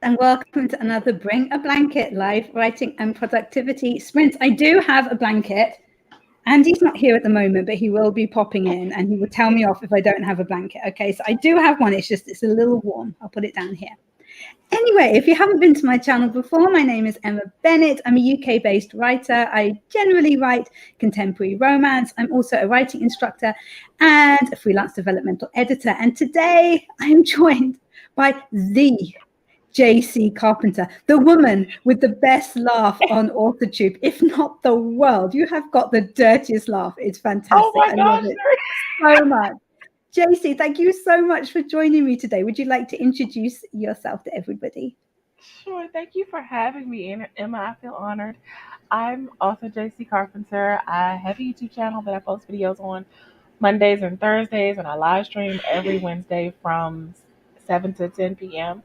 And welcome to another Bring a Blanket live writing and productivity sprints. I do have a blanket. Andy's not here at the moment, but he will be popping in and he will tell me off if I don't have a blanket. Okay, so I do have one. It's a little warm. I'll put it down here. Anyway, if you haven't been to my channel before, my name is Emma Bennet. I'm a UK-based writer. I generally write contemporary romance. I'm also a writing instructor and a freelance developmental editor. And today I'm joined by the JC Carpenter, the woman with the best laugh on AuthorTube, if not the world. You have got the dirtiest laugh. It's fantastic. Oh my gosh, I love it so much. JC, thank you so much for joining me today. Would you like to introduce yourself to everybody? Sure. Thank you for having me, Emma. I feel honored. I'm author JC Carpenter. I have a YouTube channel that I post videos on Mondays and Thursdays, and I live stream every Wednesday from 7 to 10 p.m.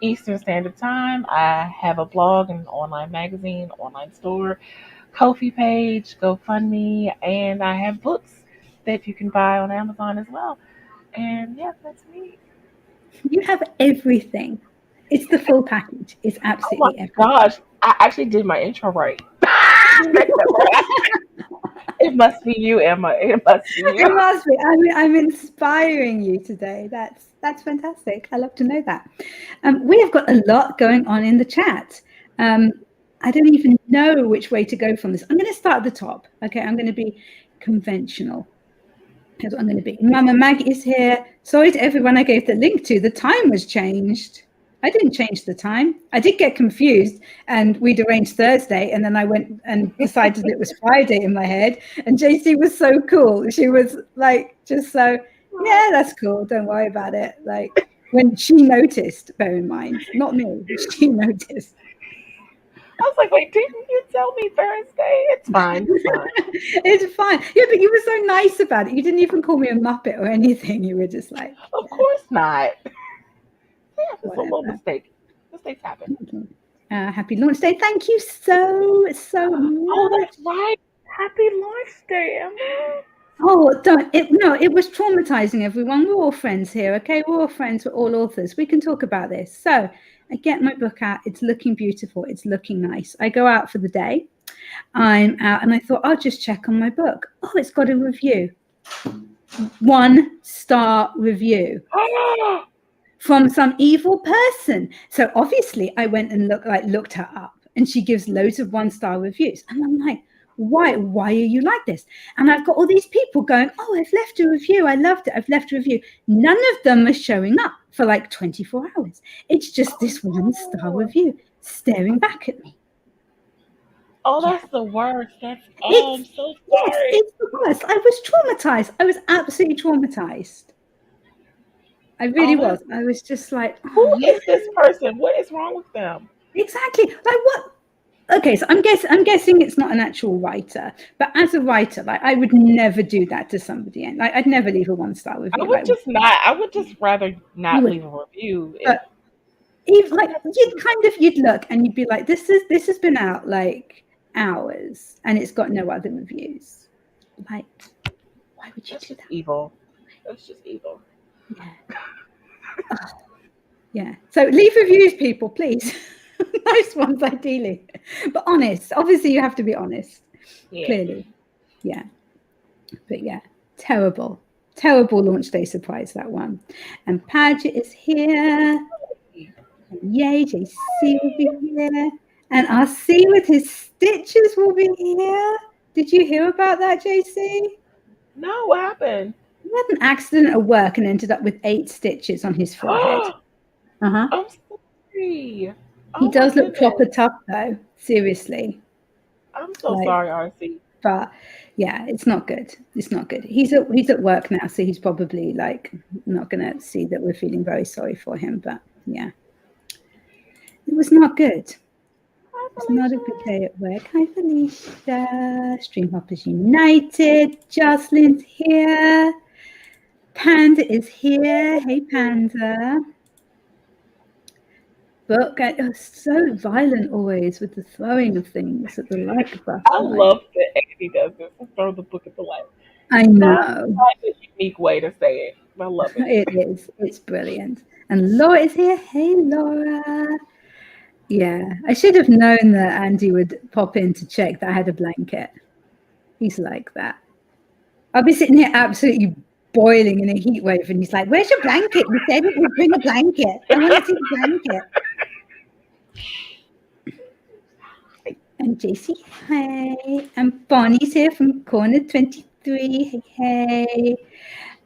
Eastern Standard Time. I have a blog and an online magazine, online store, Ko-fi page, GoFundMe, and I have books that you can buy on Amazon as well. And yeah, that's me. You have everything. It's the full package. It's absolutely everything. Gosh, I actually did my intro right. It must be you, Emma. It must be you. It must be. I'm inspiring you today. That's fantastic. I love to know that. We have got a lot going on in the chat. I don't even know which way to go from this. I'm going to start at the top. Okay, I'm going to be conventional. Here's what I'm going to be. Mama Mag is here. Sorry to everyone I gave the link to. The time was changed. I didn't change the time. I did get confused and we'd arranged Thursday and then I went and decided it was Friday in my head. And JC was so cool. She was like, just so, yeah, that's cool. Don't worry about it. Like when she noticed, bear in mind, not me, she noticed. I was like, wait, didn't you tell me Thursday? It's fine. It's fine. It's fine. Yeah, but you were so nice about it. You didn't even call me a Muppet or anything. You were just like, of course not. Yeah, it's a little mistake. Mistakes happen. Happy launch day. Thank you so much. Oh, that's right. Happy launch day, Emma. Oh, it was traumatizing, everyone. We're all friends here, okay? We're all friends. We're all authors. We can talk about this. So I get my book out. It's looking beautiful. It's looking nice. I go out for the day. I'm out and I thought, I'll just check on my book. Oh, it's got a review. 1-star review from some evil person. So obviously I went and looked her up and she gives loads of 1-star reviews. And I'm like, why are you like this? And I've got all these people going, oh, I've left a review. I loved it. I've left a review. None of them are showing up for like 24 hours. It's just this 1-star review staring back at me. Oh, that's the worst. I'm so sorry. Yes, it's the worst. I was traumatized. I was absolutely traumatized. I really was. I was just like, who is this person? What is wrong with them? Exactly. Like what? Okay, so I'm guessing it's not an actual writer, but as a writer, like I would never do that to somebody, and I'd never leave a 1-star review. I would just rather not leave a review. But even like you'd look and you'd be like, this has been out like hours and it's got no other reviews. Like, why would you do that? Evil. That's just evil. Yeah. Yeah. So leave reviews, people, please. Nice ones, ideally, but honest. Obviously, you have to be honest. Yeah. Clearly, yeah. But yeah, terrible launch day surprise, that one. And Padgett is here. And yay, JC will be here, and RC with his stitches will be here. Did you hear about that, JC? No, what happened? He had an accident at work and ended up with 8 stitches on his forehead. I'm sorry. He does look proper tough, though. Seriously. I'm so sorry, RC. But yeah, it's not good. It's not good. He's at work now, so he's probably like not going to see that we're feeling very sorry for him. But yeah, it was not good. It's not a good day at work. Hi, Felicia. Stream Hoppers United. Jocelyn's here. Panda is here. Hey, Panda. Book. So violent always with the throwing of things at the like button. I love that Andy does this. Throw the book at the like. I know. That's a unique way to say it. I love it. It is. It's brilliant. And Laura is here. Hey, Laura. Yeah, I should have known that Andy would pop in to check that I had a blanket. He's like that. I'll be sitting here absolutely boiling in a heat wave, and he's like, "Where's your blanket? You said it would bring a blanket. I want to see the blanket." And JC, hey. And Bonnie's here from Corner 23. Hey, hey.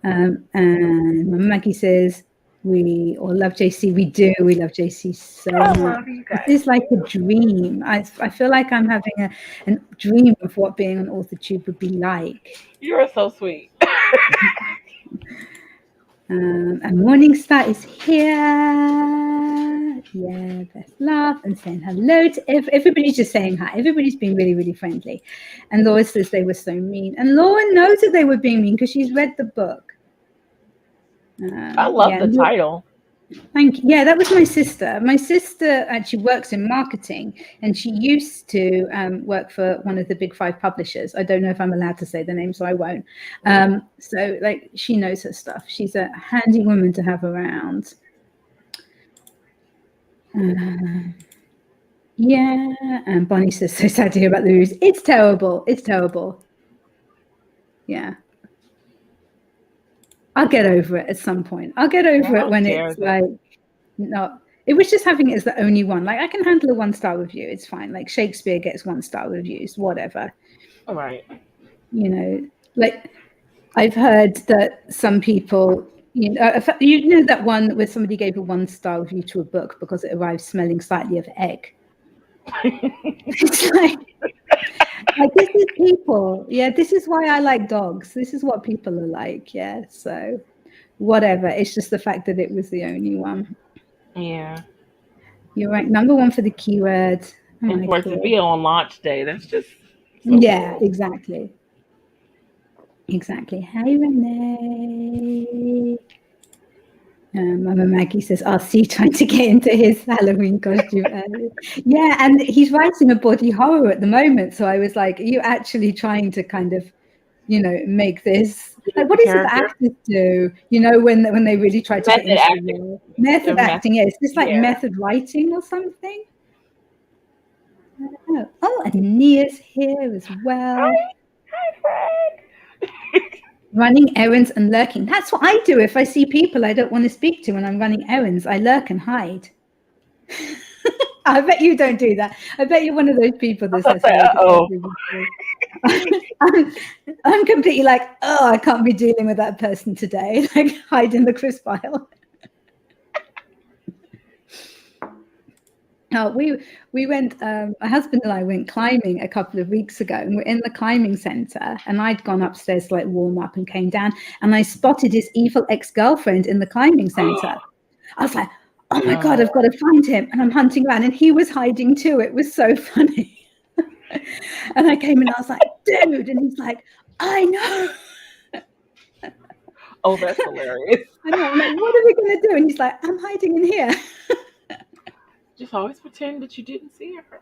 And Maggie says, we all love JC. We do. We love JC so I much. love you guys. This is like a dream. I feel like I'm having a dream of what being on AuthorTube would be like. You are so sweet. And Morningstar is here. Yeah, best love and saying hello to everybody's just saying hi. Everybody's being really, really friendly. And Laura says they were so mean. And Laura knows that they were being mean because she's read the book. I love the title. Thank you. Yeah, that was my sister. My sister actually works in marketing, and she used to work for one of the big 5 publishers. I don't know if I'm allowed to say the name, so I won't. So, like, she knows her stuff. She's a handy woman to have around. Yeah, and Bonnie says, so sad to hear about the news. It's terrible. It's terrible. Yeah. I'll get over it at some point. I'll get over it when it's like, no, it was just having it as the only one. Like, I can handle a 1-star review. It's fine. Like, Shakespeare gets 1-star reviews, whatever. All right. You know, like, I've heard that some people, you know that one where somebody gave a 1-star review to a book because it arrived smelling slightly of egg. It's like this is people. Yeah, this is why I like dogs. This is what people are like. Yeah, so whatever. It's just the fact that it was the only one. Yeah. You're right. Number 1 for the keyword. And for it to be on launch day, that's just so yeah, cool. exactly. Exactly. Hey, Renee. Mama Maggie says, "I'll see trying to get into his Halloween costume." Yeah, and he's writing a body horror at the moment. So I was like, "Are you actually trying to kind of, make this like what is it that actors do? When they really try to get into the role? Method acting. Yeah, it's just like method writing or something." Oh, and Nia's here as well. Hi, Fred. Running errands and lurking. That's what I do if I see people I don't want to speak to when I'm running errands. I lurk and hide. I bet you don't do that. I bet you're one of those people that says, I'm completely like, oh, I can't be dealing with that person today. Like, hide in the crisp pile. We went, my husband and I went climbing a couple of weeks ago, and we're in the climbing center, and I'd gone upstairs to like warm up and came down, and I spotted his evil ex-girlfriend in the climbing center. I was like, oh my God, I've got to find him. And I'm hunting around, and he was hiding too. It was so funny. And I came in, I was like, dude, and he's like, I know. Oh, that's hilarious. I know. I'm like, what are we going to do? And he's like, I'm hiding in here. Just always pretend that you didn't see her.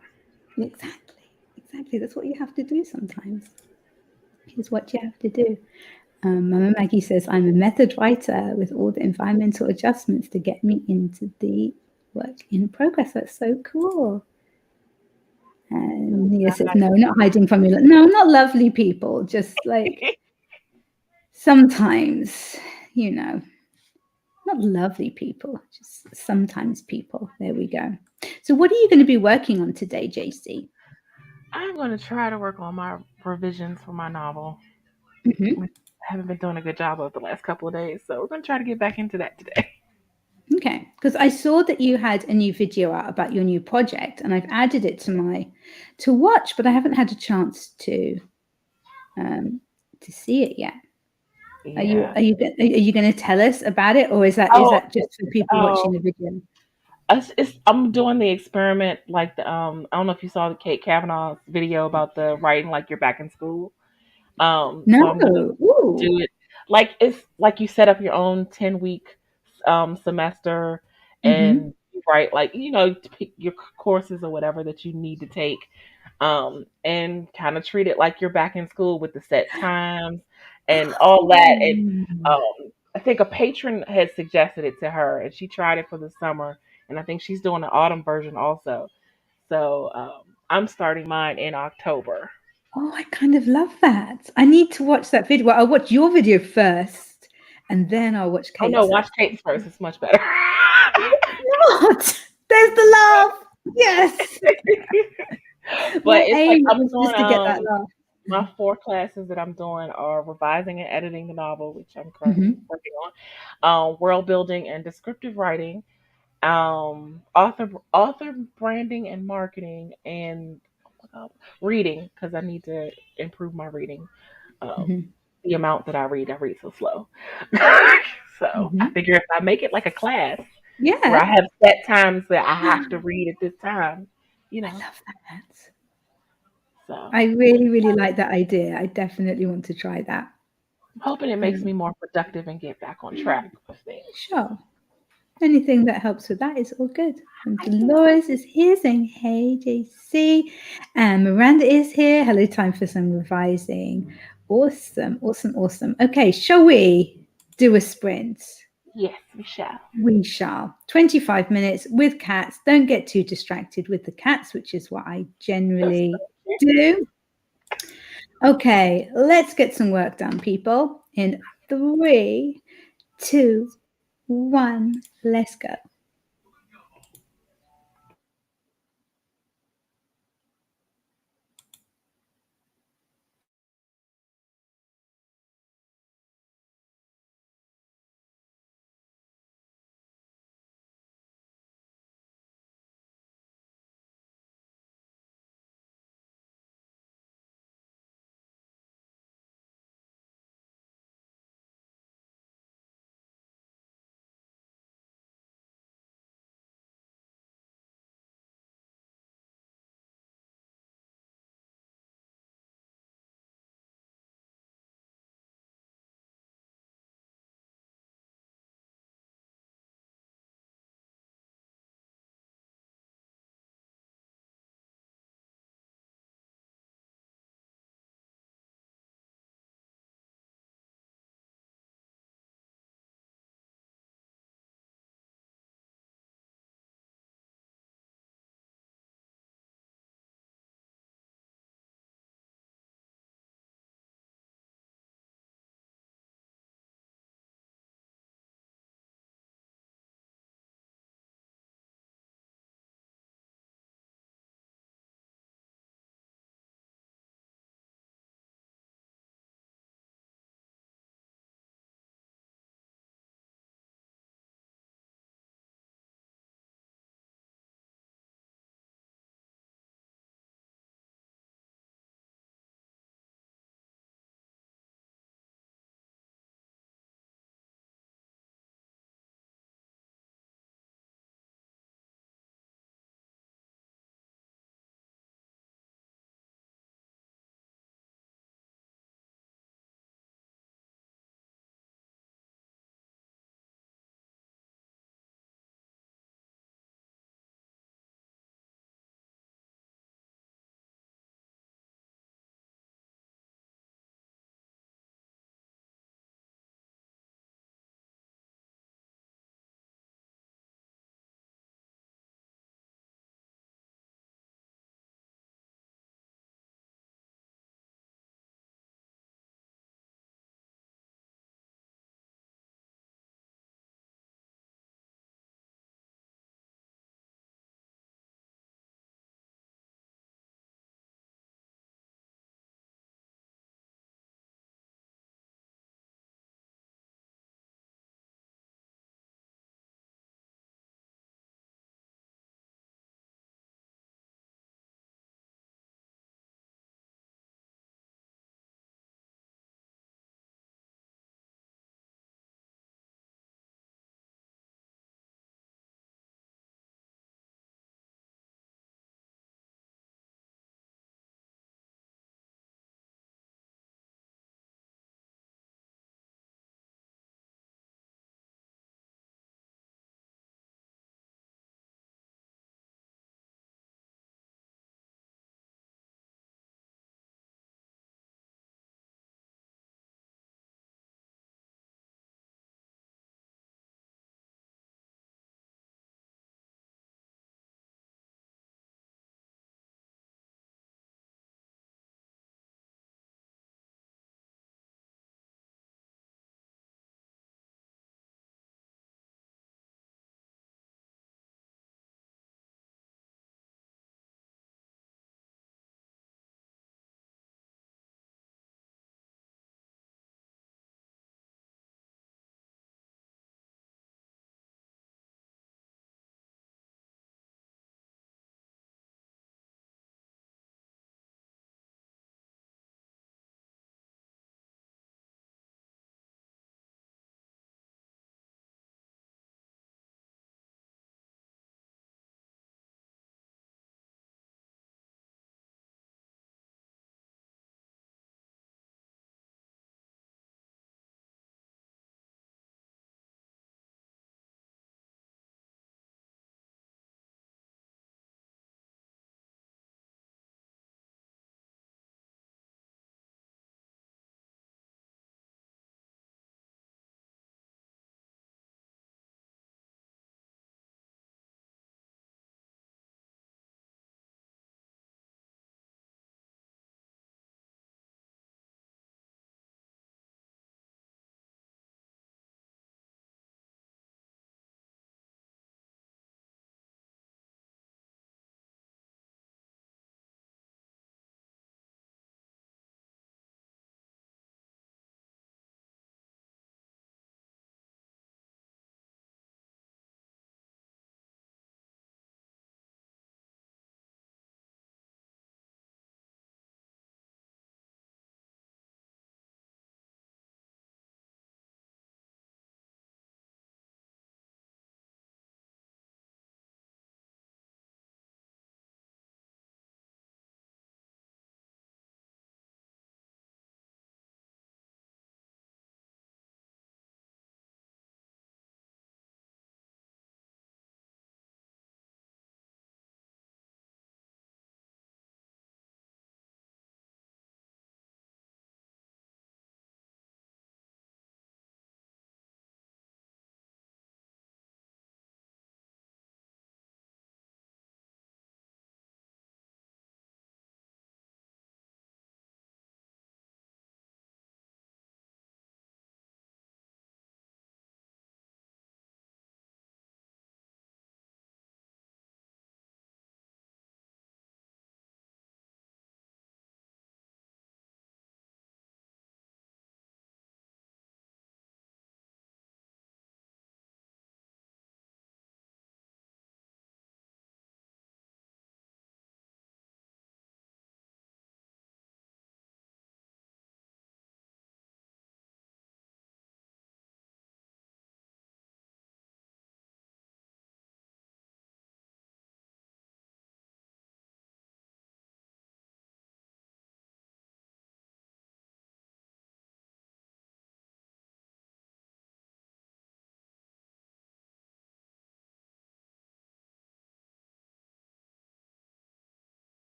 Exactly. That's what you have to do sometimes. Here's what you have to do. Mama Maggie says, I'm a method writer with all the environmental adjustments to get me into the work in progress. That's so cool. And Nia says, no, not hiding from you. No, not lovely people. Just like sometimes, not lovely people, just sometimes people. There we go. So what are you going to be working on today, JC? I'm going to try to work on my revisions for my novel. Mm-hmm. I haven't been doing a good job of the last couple of days, so we're going to try to get back into that today. Okay, because I saw that you had a new video out about your new project, and I've added it to watch, but I haven't had a chance to see it yet. Yeah. Are you going to tell us about it, or is that just for people watching the video? I'm doing the experiment, like the I don't know if you saw the Kate Kavanaugh's video about the writing like you're back in school. No. So I'm gonna do it like it's like you set up your own 10-week semester, and you write like pick your courses or whatever that you need to take, and kind of treat it like you're back in school with the set times and all that. And I think a patron had suggested it to her, and she tried it for the summer, and I think she's doing the autumn version also. So I'm starting mine in October. Oh, I kind of love that. I need to watch that video. Well, I'll watch your video first, and then I'll watch Oh no, Kate's. watch Kate's first. It's much better. What? There's the laugh. Yes. But My it's like aim I'm is doing just to get that laugh. my 4 classes that I'm doing are revising and editing the novel, which I'm currently Mhm, working on, world building and descriptive writing, author branding and marketing, and oh my God, reading because I need to improve my reading. Um, mhm, the amount that I read so slow. So I mhm. figure if I make it like a class where Yeah, I have set times that I have to read at this time, you I know. love that. So I really, really like that idea. I definitely want to try that. I'm hoping it makes Um, me more productive and get back on track with things. sure. Anything that helps with that is all good. And I think so. Dolores is here saying, hey, JC. And Miranda is here. Hello, time for some revising. Awesome, awesome, awesome. Okay, shall we do a sprint? Yes, we shall. We shall. 25 minutes with cats. Don't get too distracted with the cats, which is what I Just generally do. Okay, let's get some work done, people. In 3, 2, 1, let's go.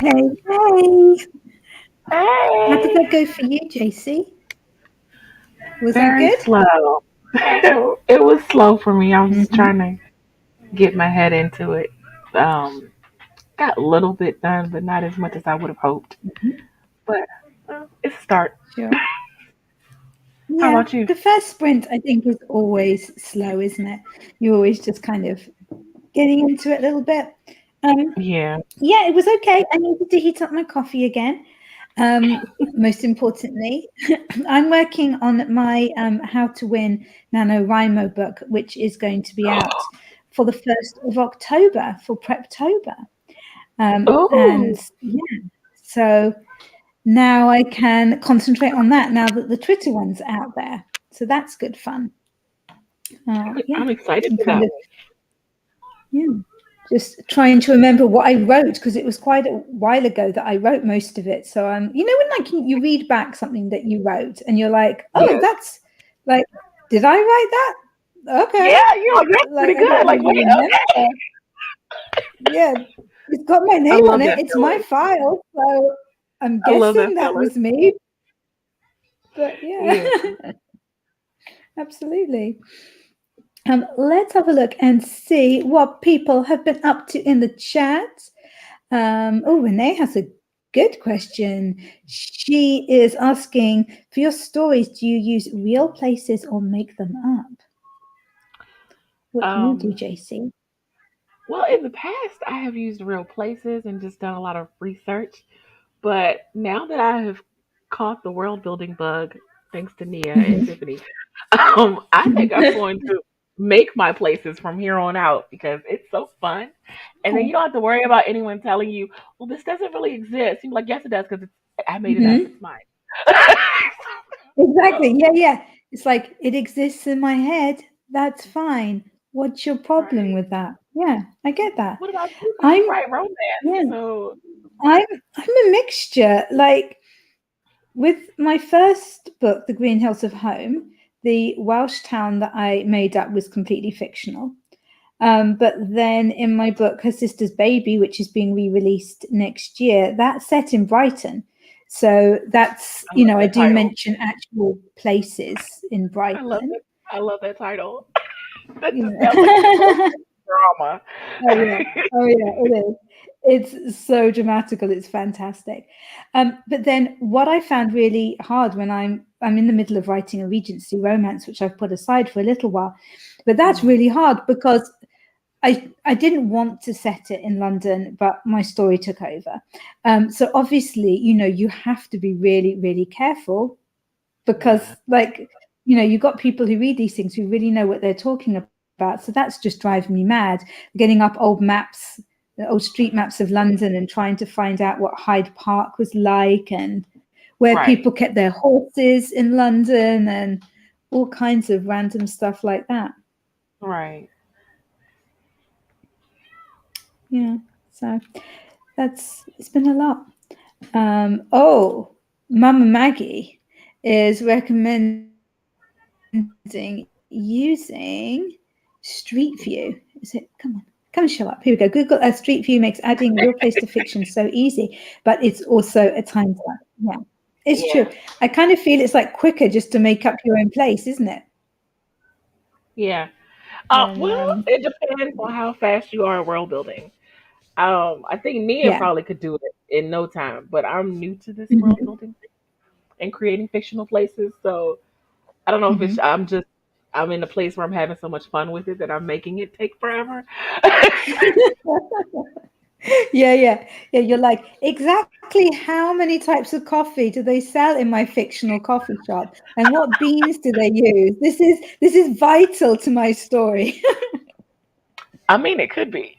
Hey, hey. How did Hey, that go for you, JC? Was that very good? slow. It was slow for me. I was Mm-hmm. trying to get my head into it. Um, got a little bit done, but not as much as I would have hoped. Mm-hmm. But it's a start. Sure. How Yeah, about you? the first sprint I think is always slow, isn't it? You're always just kind of getting into it a little bit. Um, Yeah. yeah, it was okay. I needed to heat up my coffee again. Most importantly, I'm working on my How to Win NaNoWriMo book, which is going to be out for the 1st of October for Preptober. And Oh, yeah, so now I can concentrate on that now that the Twitter one's out there. So that's good fun. Yeah, I'm excited and for kind that of, one. yeah, just trying to remember what I wrote because it was quite a while ago that I wrote most of it. So you know, when like you read back something that you wrote and you're like, oh, Yes. that's like, did I write that? Okay, Yeah, that's like pretty I don't good. Like, really wait, okay. remember. Yeah, it's got my I name on love it. that It's my feeling. file, so I'm I love guessing that that feeling. was me. But yeah, Yeah. absolutely. Let's have a look and see what people have been up to in the chat. Oh, Renee has a good question. She is asking, for your stories, do you use real places or make them up? What do you do, Um, JC? well, in the past, I have used real places and just done a lot of research. But now that I have caught the world building bug, thanks to Nia and Mhm. Tiffany, I think I'm going to make my places from here on out because it's so fun. And then you don't have to worry about anyone telling you, well, this doesn't really exist. You're like, yes, it does because I made it up. Mhm. It's mine. Exactly. So, Yeah, yeah. It's like it exists in my head. That's fine. What's your problem right. with that? Yeah, I get that. What about you? Because I'm you write romance. yeah, So, I'm a mixture. Like with my first book, The Green Hills of Home, the Welsh town that I made up was completely fictional. But then in my book, Her Sister's Baby, which is being re-released next year, that's set in Brighton. So that's, I you love know, I that do title. mention actual places in I love Brighton. it. I love that title. That just sounds like it's so Yeah. drama. Oh yeah, oh yeah, it is. It's so dramatical. It's fantastic. But then what I found really hard when I'm in the middle of writing a Regency romance, which I've put aside for a little while, but that's Mhm. really hard because I didn't want to set it in London, but my story took over. So obviously, you know, you have to be really, really careful because, Yeah. like, you know, you've got people who read these things who really know what they're talking about. So that's just driving me mad. Getting up old maps, old street maps of London, and trying to find out what Hyde Park was like and where Right. people kept their horses in London and all kinds of random stuff like that. Right. Yeah. So it's been a lot. Oh, Mama Maggie is recommending using Street View. Is it? Come and show up. Here we go. Google Street View makes adding real place to fiction so easy, but it's also a time suck. Yeah, it's true. Yeah. I kind of feel it's like quicker just to make up your own place, isn't it? Yeah. And Well, it depends on how fast you are at world building. I think Nia yeah. probably could do it in no time, but I'm new to this world Hmm. building thing and creating fictional places, so I don't know if Hmm. I'm in a place where I'm having so much fun with it that I'm making it take forever. Yeah, yeah, yeah. You're like, exactly how many types of coffee do they sell in my fictional coffee shop, and what beans do they use? This is vital to my story. I mean, it could be.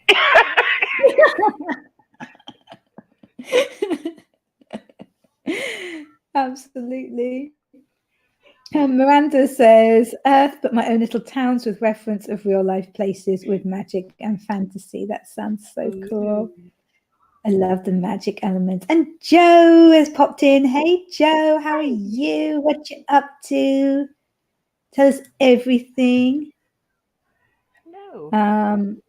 Absolutely. Miranda says, Earth, but my own little towns with reference of real life places with magic and fantasy. That sounds so cool. Ooh. I love the magic elements. And Joe has popped in. Hey, Joe, how are Hi. you? What you up to? Tell us everything. No. Um,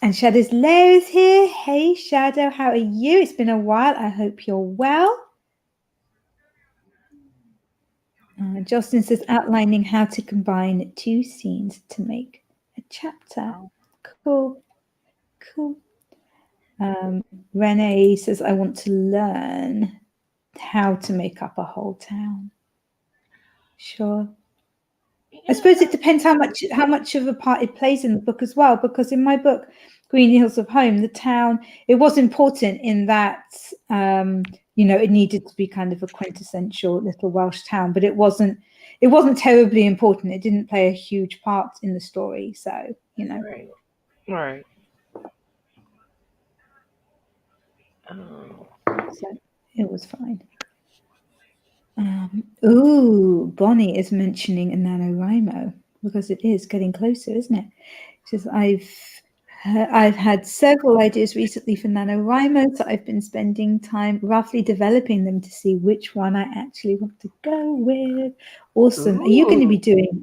And Shadow's Lair is here. Hey, Shadow, how are you? It's been a while. I hope you're well. Jocelyn says, outlining how to combine 2 scenes to make a chapter. Cool. Renee says, I want to learn how to make up a whole town. Sure. I suppose it depends how much of a part it plays in the book as well, because in my book, Green Hills of Home, the town, it was important in that, it needed to be kind of a quintessential little Welsh town, but it wasn't terribly important. It didn't play a huge part in the story. So, Right. So it was fine. Bonnie is mentioning a NaNoWriMo because it is getting closer, isn't it? She says, I've had several ideas recently for NaNoWriMo, so I've been spending time roughly developing them to see which one I actually want to go with. Awesome. Are you going to be doing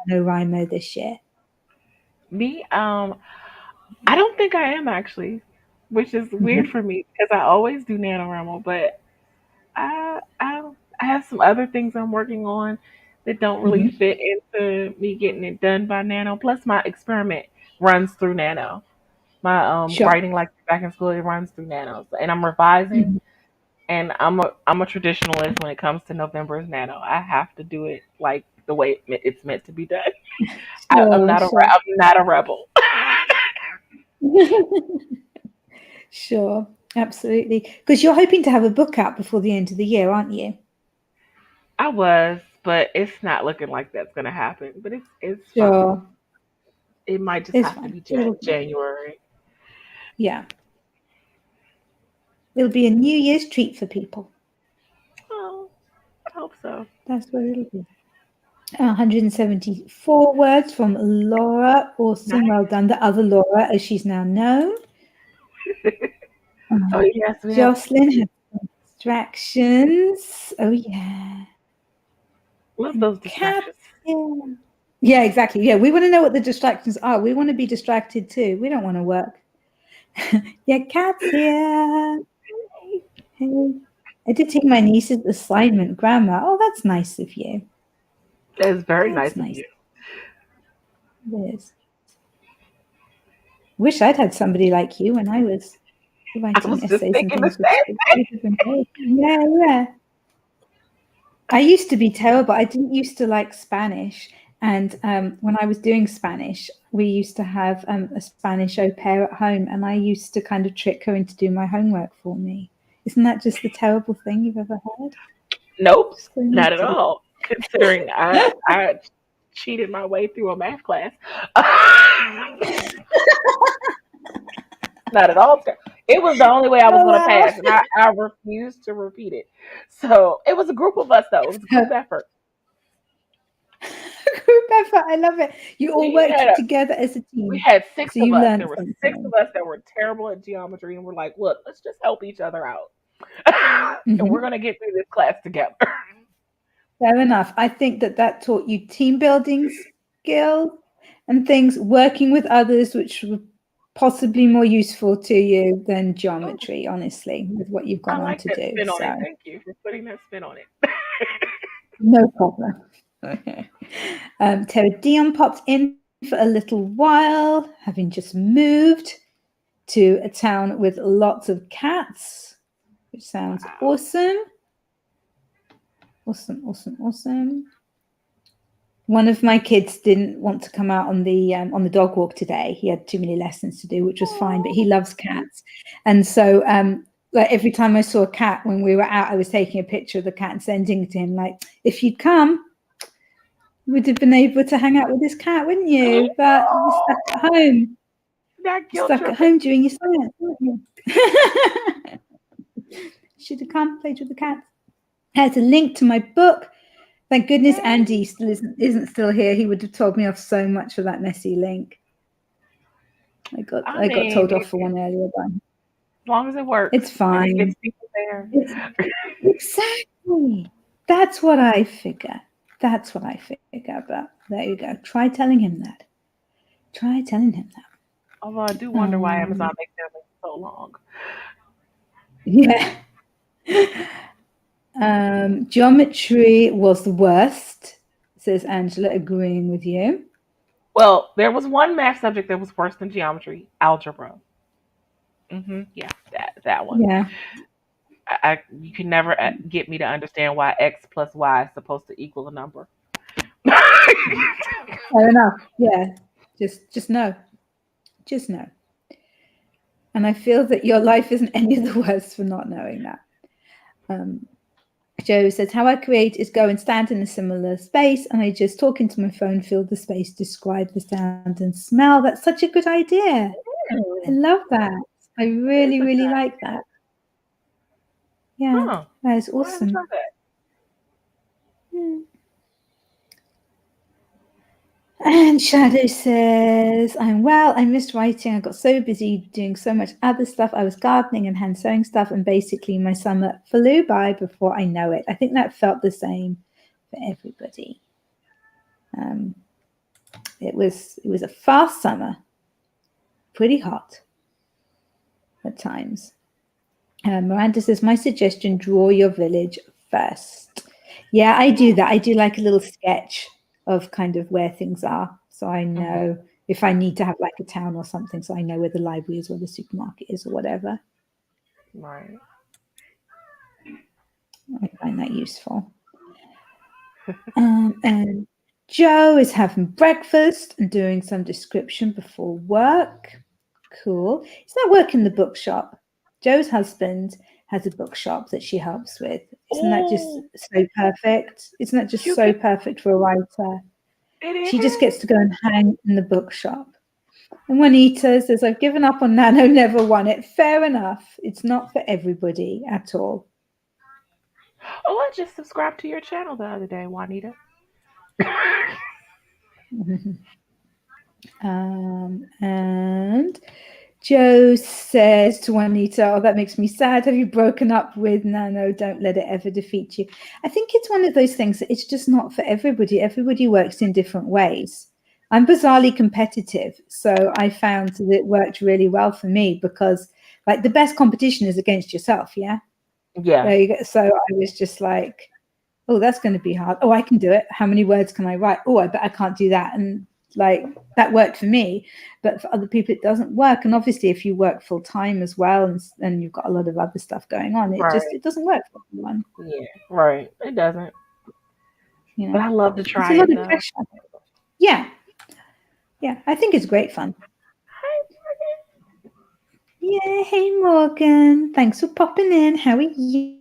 NaNoWriMo this year? Me? I don't think I am actually, which is weird for me because I always do NaNoWriMo, but I have some other things I'm working on that don't really fit into me getting it done by Nano. Plus, my experiment runs through Nano. My writing like back in school, it runs through Nano, and I'm revising. And I'm a traditionalist when it comes to November's Nano. I have to do it like the way it's meant to be done. I'm not a rebel. Sure, absolutely. Because you're hoping to have a book out before the end of the year, aren't you? I was, but it's not looking like that's going to happen. But it's sure. Fine. It might just have to be January. Yeah. It'll be a New Year's treat for people. Oh, I hope so. That's what it'll be. 174 words from Laura. Awesome. Nice. Well done. The other Laura, as she's now known. Oh, yes. Jocelyn has distractions. Oh, yeah. Love those distractions. Yeah, exactly. Yeah, we want to know what the distractions are. We want to be distracted too. We don't want to work. Yeah, Kat's here. Hey. Editing my niece's assignment, Grandma. Oh, that's nice of you. That is very nice of you. It is. Wish I'd had somebody like you when I was writing essays and things. Yeah. I used to be terrible. I didn't used to like Spanish. And when I was doing Spanish, we used to have a Spanish au pair at home. And I used to kind of trick her into doing my homework for me. Isn't that just the terrible thing you've ever heard? Nope, not at all. Considering I cheated my way through a math class. Not at all. It was the only way I was going to pass, and I refused to repeat it. So it was a group of us, though. It was a group effort. Group effort. I love it. You all worked together as a team. We had 6 of us. There were 6 of us that were terrible at geometry, and we're like, look, let's just help each other out. And we're going to get through this class together. Fair enough. I think that taught you team building skills and things, working with others, which were possibly more useful to you than geometry, honestly, with what you've gone on to do. Spin on it. Thank you for putting that spin on it. No problem. Tara Dion popped in for a little while, having just moved to a town with lots of cats, which sounds awesome. Awesome. One of my kids didn't want to come out on the dog walk today. He had too many lessons to do, which was fine, but he loves cats. And so like every time I saw a cat when we were out, I was taking a picture of the cat and sending it to him. Like, if you'd come, you would have been able to hang out with this cat, wouldn't you? But you're stuck at home. You're stuck at home doing your science, aren't you? Should have come, played with the cat. Has a link to my book. Thank goodness Andy still isn't still here. He would have told me off so much for that messy link. I got told off for one earlier one. As long as it works. It's fine. It gets people there. Exactly. That's what I figure. But there you go. Try telling him that. Although I do wonder why Amazon Um, makes their links so long. yeah. Geometry was the worst, says Angela, agreeing with you. Well, there was one math subject that was worse than geometry, algebra. Yeah, that one. Yeah, You can never get me to understand why x plus y is supposed to equal a number. fair enough. Yeah, just no, just no. And I feel that your life isn't any the worse for not knowing that. Um, Joe says, how I create is go and stand in a similar space and I just talk into my phone, fill the space, describe the sound and smell. That's such a good idea. I love that. I It is really, a really good like idea. that. Yeah, Huh. that is I haven't awesome. tried that. Hmm. And Shadow says, I'm well. I missed writing. I got so busy doing so much other stuff. I was gardening and hand sewing stuff, and basically my summer flew by before I know it. I think that felt the same for everybody. Um, it was a fast summer, pretty hot at times. Miranda says, my suggestion, draw your village first. Yeah, I do that. I do like a little sketch of kind of where things are. So I know if I need to have like a town or something, so I know where the library is or the supermarket is or whatever. Right. I find that useful. And Joe is having breakfast and doing some description before work. Cool. He's not working in the bookshop. Joe's husband has a bookshop that she helps with. Isn't that just Oh, so perfect? Isn't that just you so can. perfect for a writer? It She just is. gets to go and hang in the bookshop. And Juanita says, I've given up on Nano, never won it. Fair enough. It's not for everybody at all. Oh, I just subscribed to your channel the other day, Juanita. And Joe says to Juanita, oh, that makes me sad. Have you broken up with Nano? Don't let it ever defeat you. I think it's one of those things that it's just not for everybody. Everybody works in different ways. I'm bizarrely competitive. So I found that it worked really well for me because like the best competition is against yourself. Yeah. Yeah. There you go. So I was just like, oh, that's going to be hard. Oh, I can do it. How many words can I write? Oh, I bet I can't do that. And like that worked for me, but for other people, it doesn't work. And obviously, if you work full time as well, and you've got a lot of other stuff going on, Right. it doesn't work for everyone. Yeah. Right. It doesn't. You But know, I love to it's try a lot it of though. pressure. Yeah, yeah, I think it's great fun. Hi, Yeah, hey Morgan, thanks for popping in. How are you?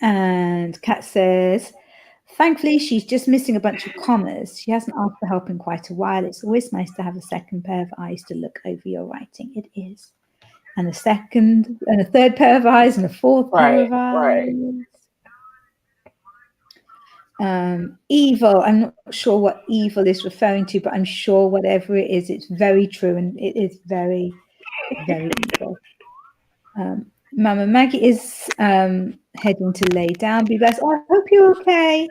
And Kat says, thankfully, she's just missing a bunch of commas. She hasn't asked for help in quite a while. It's always nice to have a second pair of eyes to look over your writing. It is. And a second, and a third pair of eyes, and a fourth pair Right. of eyes. Right. Evil. I'm not sure what evil is referring to, but I'm sure whatever it is, it's very true and it is very, very evil. Mama Maggie is heading to lay down. Be best. Oh, I hope you're okay.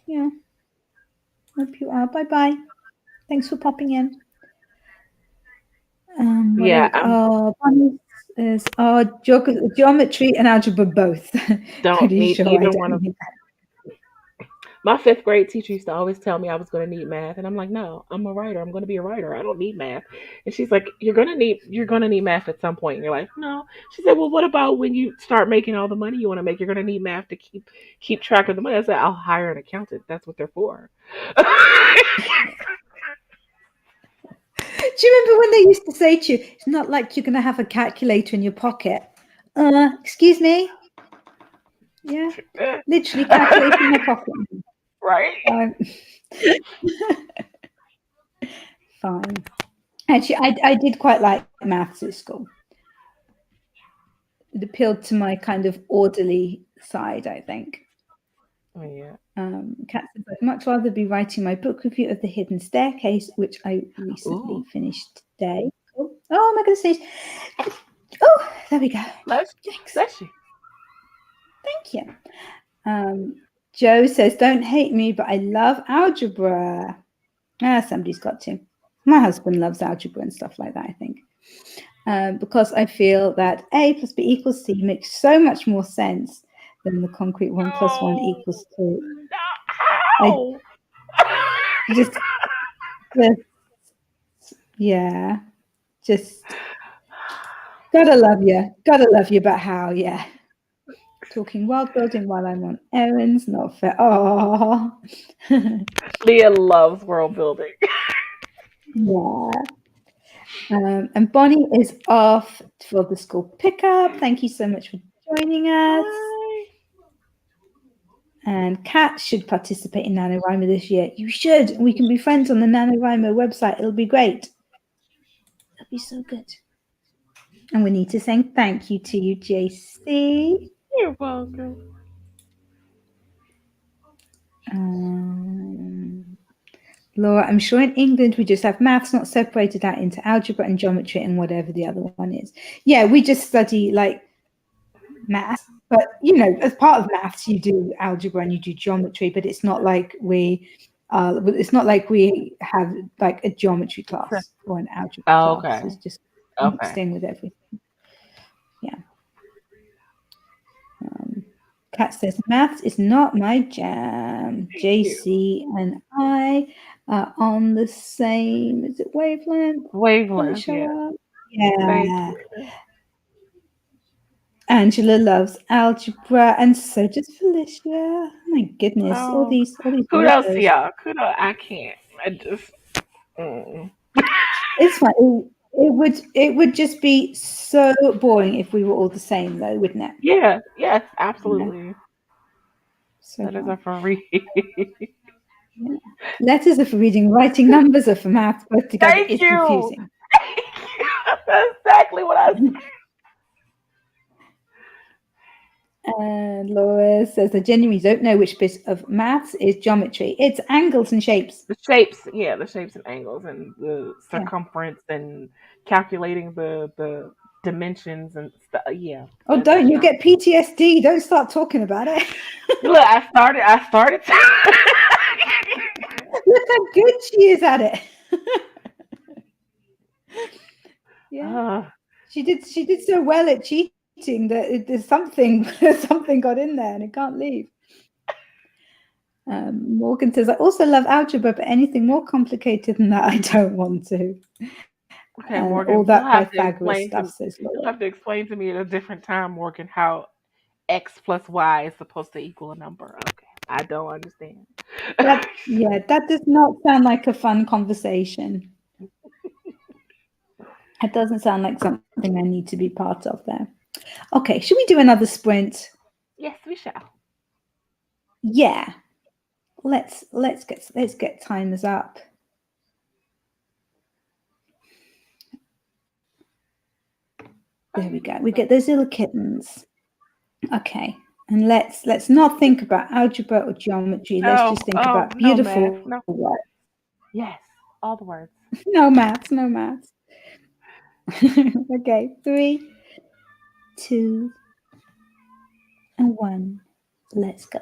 Yeah, hope you are. Bye bye. Thanks for popping in. Yeah. Bonnie is geometry and algebra both. Don't Pretty need sure I either don't one of. need that. My fifth grade teacher used to always tell me I was going to need math, and I'm like, no, I'm a writer. I'm going to be a writer. I don't need math. And she's like, you're going to need math at some point in your life. No, she said, well, what about when you start making all the money you want to make? You're going to need math to keep track of the money. I said, I'll hire an accountant. That's what they're for. Do you remember when they used to say to you, it's not like you're going to have a calculator in your pocket? Excuse me? Yeah, literally calculator in my pocket. Right? Um, fine. Actually, I did quite like maths at school. It appealed to my kind of orderly side, I think. Oh, yeah. Kat says, I'd much rather be writing my book review of The Hidden Staircase, which I recently Ooh, finished today. Oh my goodness. Oh, there we go. bless, Thanks. bless you. Thank you. Joe says, don't hate me, but I love algebra. Somebody's got to. My husband loves algebra and stuff like that, I think. Because I feel that A plus B equals C makes so much more sense than the concrete 1 plus 1 No, equals 2. no, I how? just, just yeah, just gotta love you, but how, yeah. Talking world building while I'm on errands, not fair. Oh, Leah loves world building. yeah. And Bonnie is off for the school pickup. Thank you so much for joining us. Hi. And Kat should participate in NaNoWriMo this year. You should. We can be friends on the NaNoWriMo website. It'll be great. It'll be so good. And we need to say thank you to you, JC. You're welcome. Laura, I'm sure in England we just have maths not separated out into algebra and geometry and whatever the other one is. Yeah, we just study like maths, but as part of maths you do algebra and you do geometry, but it's not like we have like a geometry class or an algebra Oh, class. okay. It's just Okay. mixed in with everything. Yeah. Kat says maths is not my jam. Thank you. JC and I are on the same, is it wavelength? Wavelength, Felicia? yeah. Thank Yeah. you. Angela loves algebra, and so does Felicia. Oh my goodness, all Oh, these kudos to weirdos. y'all. Kudos. I can't. I just. Mm. It's fine. It would just be so boring if we were all the same, though, wouldn't it? Yeah. Yes. Yeah. Absolutely. So That is a fun. free. Yeah. Letters are for reading, writing numbers are for math. Both together Thank is you. confusing. Thank you. That's exactly what I. And Laura says, I genuinely don't know which bit of maths is geometry. It's angles and shapes. The shapes, yeah, the shapes and angles and the Yeah. circumference and calculating the dimensions and stuff. Yeah, Oh, don't you get PTSD? Don't start talking about it. Look, I started. Look how good she is at it. Yeah. uh, She did so well at cheating that there's something got in there and it can't leave. Morgan says, I also love algebra, but anything more complicated than that, I don't want to. okay, All Morgan, that Pythagoras stuff, says you'll Laura. have to explain to me at a different time, Morgan, how x plus y is supposed to equal a number. Okay, I don't understand. That does not sound like a fun conversation. It doesn't sound like something I need to be part of there. Okay, should we do another sprint? Yes, we shall. Yeah. Let's get timers up. There we go. We get those little kittens. Okay. And let's not think about algebra or geometry. Let's just think about No math, beautiful no. words. Yes, all the words. No maths, no maths. Okay, 3, 2, and 1. Let's go.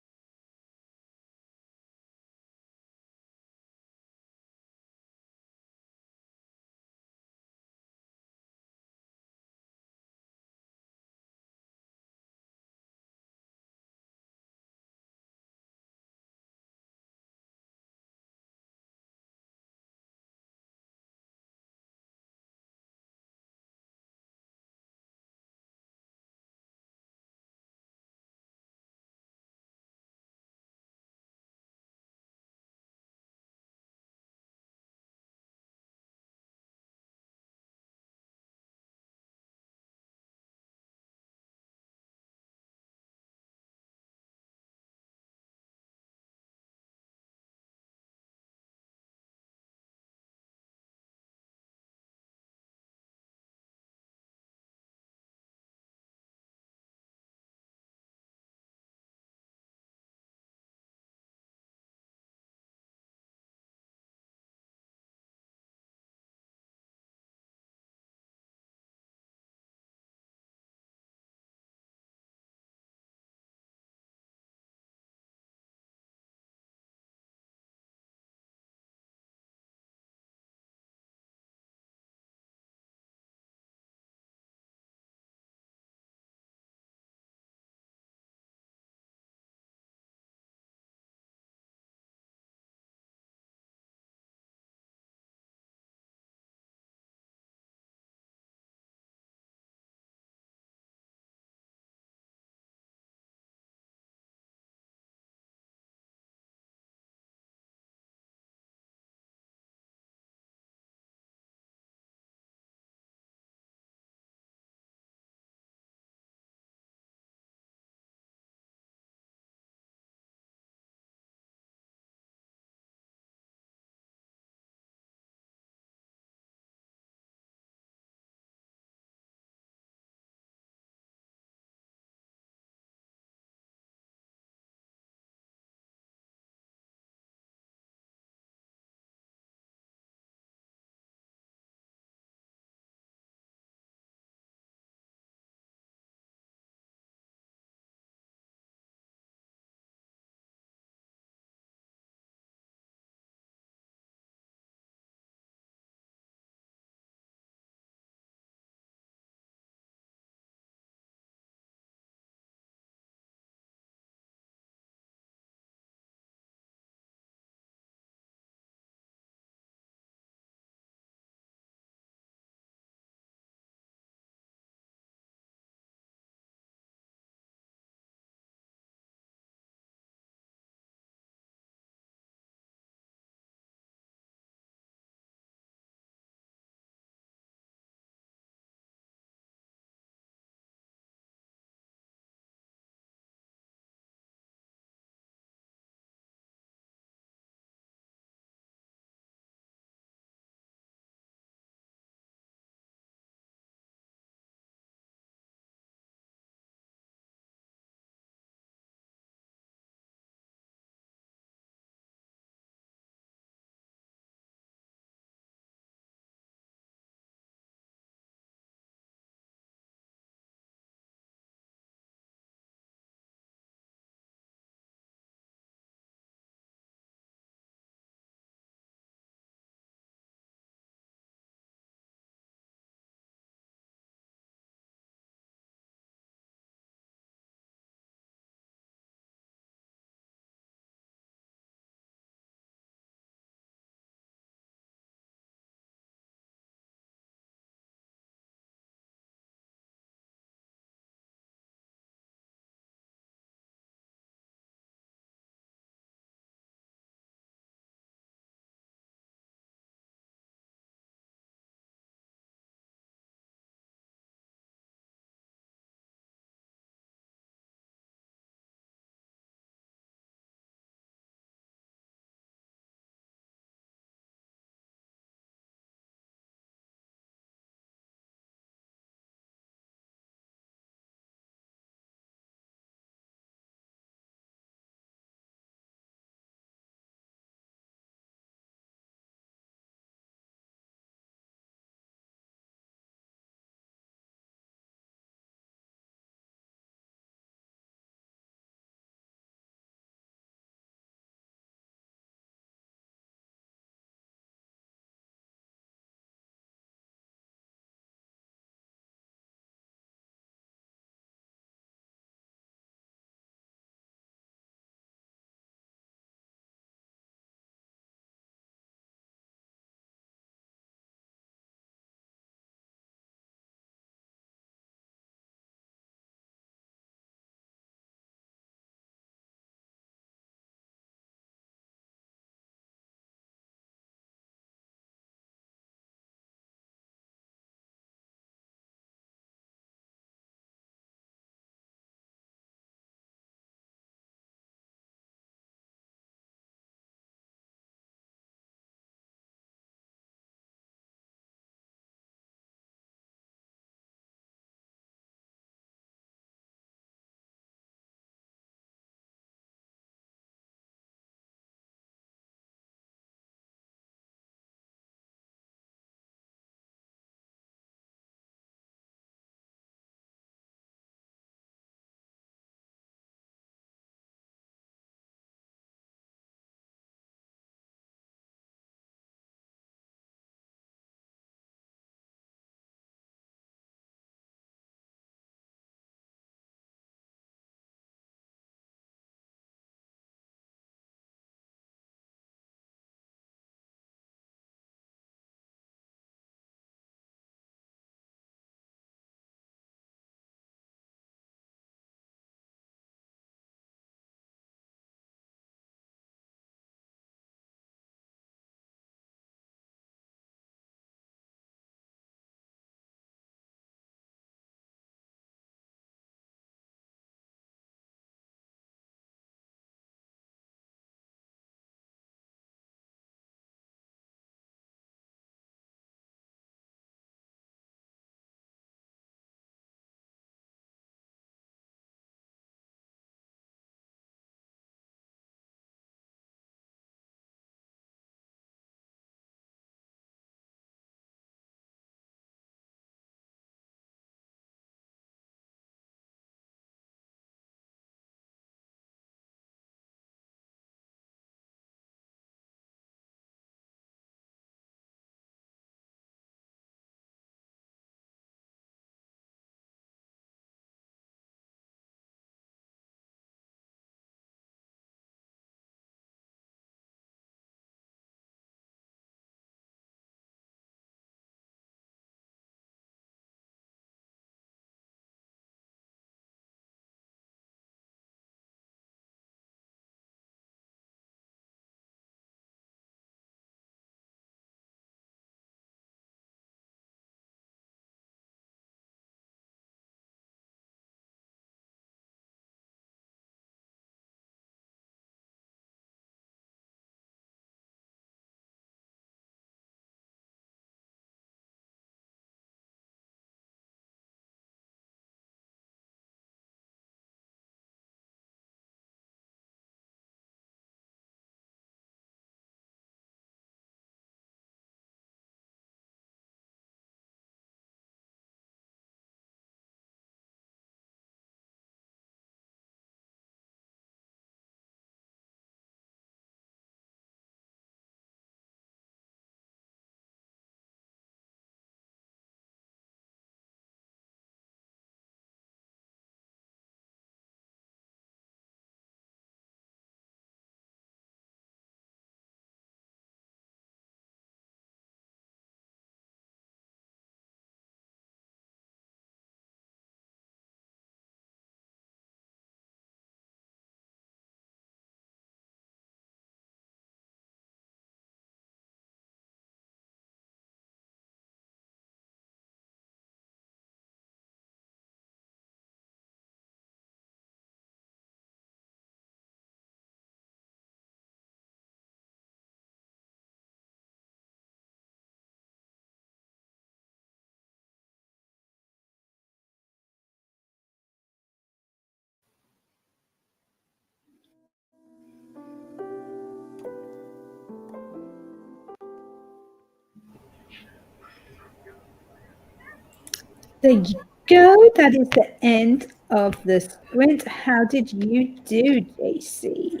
There you go. That is the end of the sprint. How did you do, JC?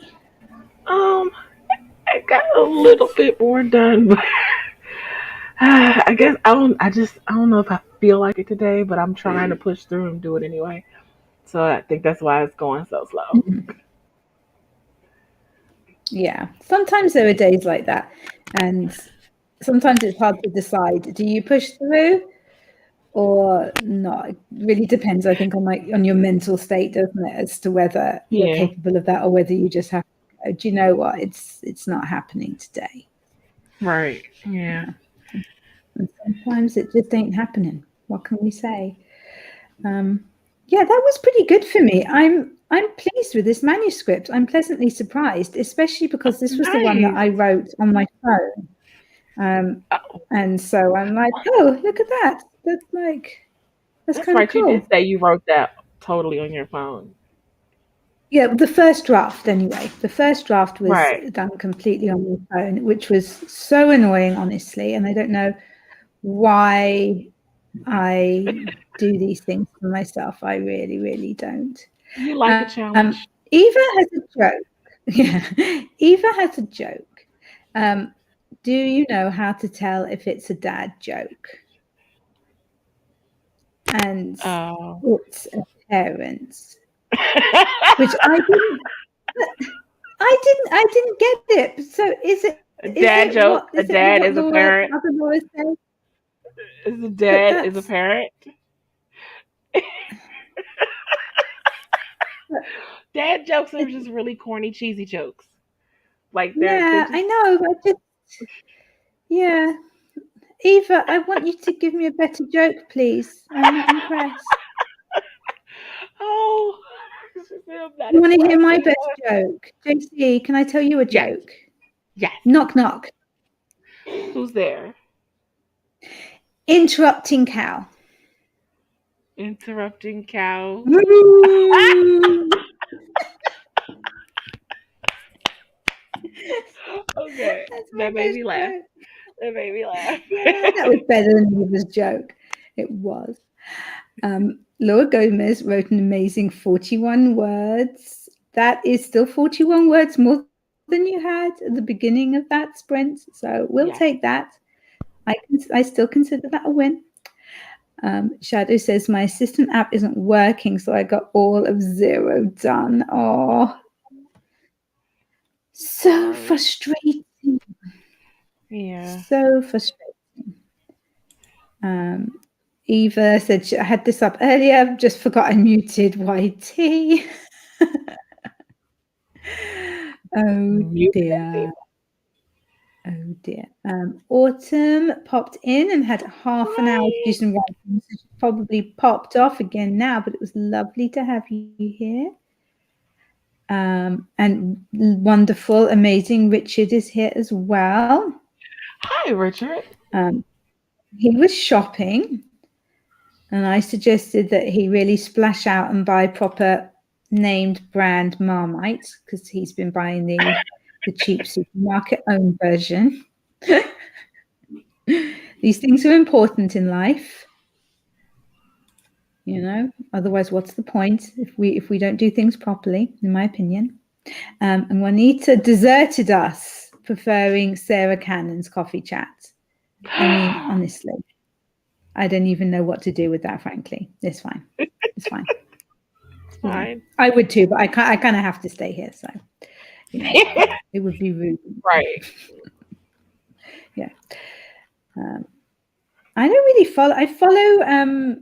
Um, I got a little bit more done, but I guess I don't know if I feel like it today, but I'm trying to push through and do it anyway. So I think that's why it's going so slow. Yeah, sometimes there are days like that, and sometimes it's hard to decide. Do you push through or not? It really depends, I think, on your mental state, doesn't it, as to whether you're Yeah. capable of that or whether you just have to go, do you know what? It's not happening today. Right. Yeah. And sometimes it just ain't happening. What can we say? Yeah, that was pretty good for me. I'm pleased with this manuscript. I'm pleasantly surprised, especially because this was the one that Nice. I wrote on my phone. Oh, And so I'm like, oh, look at that. That's that's kind of right. You did cool. say you wrote that totally on your phone. Yeah, the first draft anyway. The first draft was Right. done completely on my phone, which was so annoying, honestly. And I don't know why I do these things for myself. I really, really don't. You like a challenge. Eva has a joke. Yeah, Eva has a joke. Do you know how to tell if it's a dad joke? And Oh. it's a parent, which I didn't get it. So A is dad it joke. what A is it dad what is a parent. Other Laura says? Is a But dad is a that's parent. but Dad jokes are it, just really corny, cheesy jokes. Like they're yeah, I just know. Yeah, Eva, I want you to give me a better joke, please. I'm not impressed. oh, I'm not You want to hear impressed. my best joke? JC, can I tell you a Yes, joke? yes. Knock knock. Who's there? Interrupting cow. Interrupting cow. Moo! Okay, That's my that made best me laugh. joke. That made me laugh. Yeah, that was better than Eva's joke. It was. Laura Gomez wrote an amazing 41 words. That is still 41 words more than you had at the beginning of that sprint. So we'll take Yes. that. I still consider that a win. Shadow says my assistant app isn't working, so I got all of 0 done. Oh, so Sorry. frustrating. Yeah. So frustrating. Eva said I had this up earlier, just forgot I muted YT. Oh Mute that dear. people. Oh dear. Autumn popped in and had half an hour to do Hi. some writing. So she probably popped off again now, but it was lovely to have you here. And wonderful, amazing Richard is here as well. Hi, Richard. He was shopping, and I suggested that he really splash out and buy proper named brand Marmite because he's been buying the cheap supermarket owned version. These things are important in life, you know. Otherwise, what's the point if we don't do things properly? In my opinion. And Juanita deserted us, preferring Sarah Cannon's coffee chat. I mean, honestly, I don't even know what to do with that. Frankly, it's fine. It's fine. You know, Fine. I would too, but I kind of have to stay here. So, you know, it would be rude. Right. Yeah. I don't really follow. I follow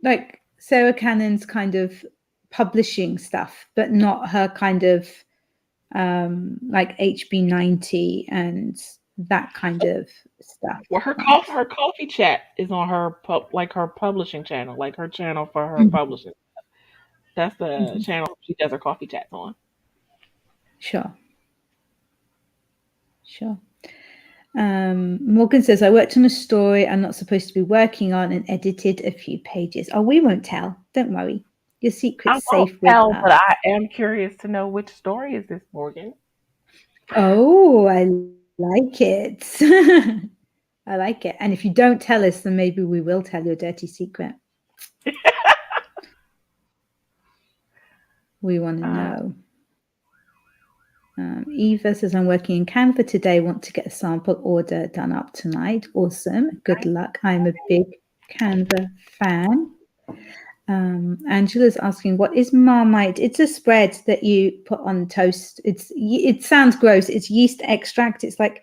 like Sarah Cannon's kind of publishing stuff, but not her kind of like HB90 and that kind of stuff. Well, Right. her coffee chat is on her her publishing channel, like her channel for her Mhm. publishing. That's the Mhm. channel she does her coffee chats on. Sure. Sure. Morgan says, I worked on a story I'm not supposed to be working on and edited a few pages. Oh, we won't tell. Don't worry. Your I secret's won't safe with tell, but us. I am curious to know which story is this, Morgan. Oh, I like it. I like it. And if you don't tell us, then maybe we will tell your dirty secret. We want to know. Eva says, I'm working in Canva today. Want to get a sample order done up tonight. Awesome. Good luck. I'm a big Canva fan. Angela's asking, what is Marmite? It's a spread that you put on toast. It sounds gross. It's yeast extract. It's like,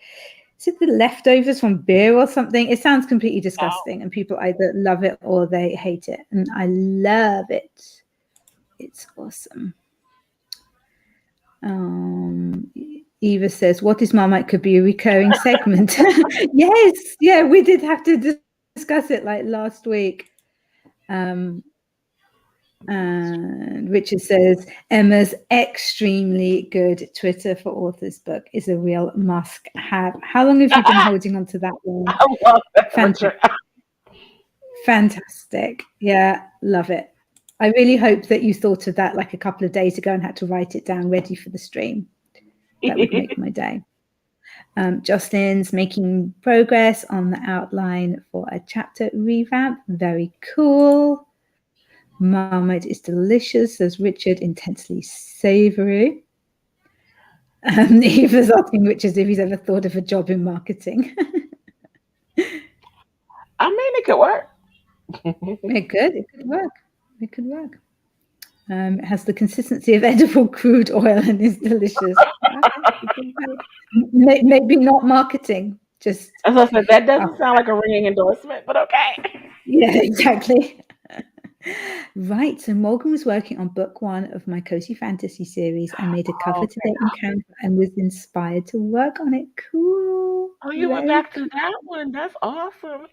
is it the leftovers from beer or something? It sounds completely disgusting, and people either love it or they hate it. And I love it. It's awesome. Eva says, what is Marmite could be a recurring segment. Yes, yeah, we did have to discuss it like last week. And Richard says, Emma's extremely good Twitter for Authors book is a real must have. How long have you been holding on to that one? I love that. Fantastic. Yeah, love it. I really hope that you thought of that like a couple of days ago and had to write it down ready for the stream. That would make my day. Justin's making progress on the outline for a chapter revamp. Very cool. Marmite is delicious, says Richard, intensely savory. Eva's asking Richard if he's ever thought of a job in marketing. I mean, it could work. It could work. It could work. It has the consistency of edible crude oil and is delicious. Maybe not marketing. Just as I said, that doesn't sound like a ringing endorsement, but okay. Yeah, exactly. Right. So Morgan was working on book 1 of my Cozy Fantasy series. I made a cover today in Canva and was inspired to work on it. Cool. Oh, you went back to that one. That's awesome.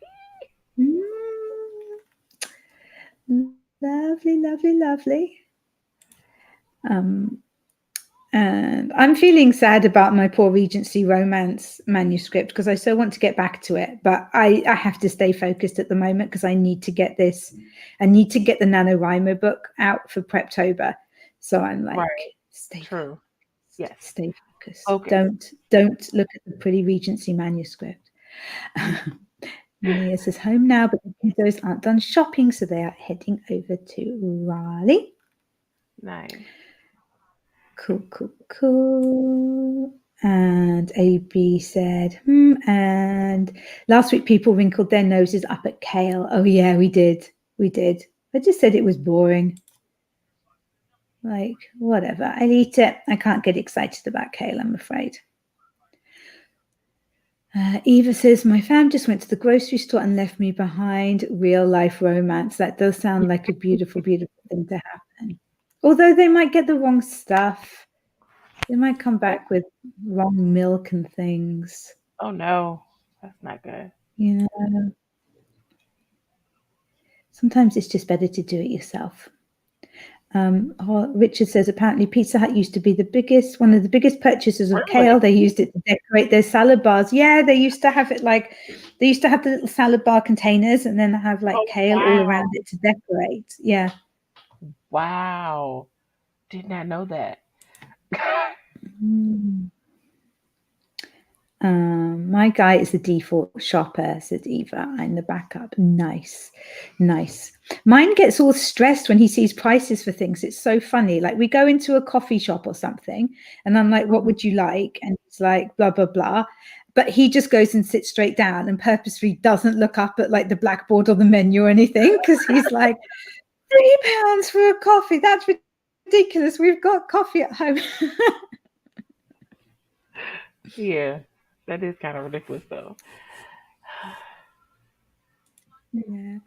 Lovely, lovely, lovely. And I'm feeling sad about my poor Regency romance manuscript because I so want to get back to it, but I have to stay focused at the moment because I need to get this. I need to get the NaNoWriMo book out for Preptober. So I'm like, stay true. Yes. Stay focused. Okay. Don't look at the pretty Regency manuscript. Mia says home now, but the kiddos aren't done shopping, so they are heading over to Raleigh. Nice. Cool. And AB said, and last week people wrinkled their noses up at kale. Oh yeah, we did. I just said it was boring. Like, whatever. I'll eat it. I can't get excited about kale, I'm afraid. Eva says, my fam just went to the grocery store and left me behind. Real life romance. That does sound like a beautiful, beautiful thing to happen. Although they might get the wrong stuff. They might come back with wrong milk and things. Oh, no. That's not good. You know, sometimes it's just better to do it yourself. Richard says, apparently Pizza Hut used to be one of the biggest purchasers of kale. They used it to decorate their salad bars. Yeah, they used to have it they used to have the little salad bar containers and then have kale all around it to decorate. Yeah. Wow. Did not know that. My guy is the default shopper, said Eva. I'm the backup. Nice. Mine gets all stressed when he sees prices for things. It's so funny. Like we go into a coffee shop or something and I'm like, what would you like? And it's like, blah, blah, blah. But he just goes and sits straight down and purposely doesn't look up at the blackboard or the menu or anything because he's like, £3 for a coffee. That's ridiculous. We've got coffee at home. Yeah. That is kind of ridiculous, though. Yeah.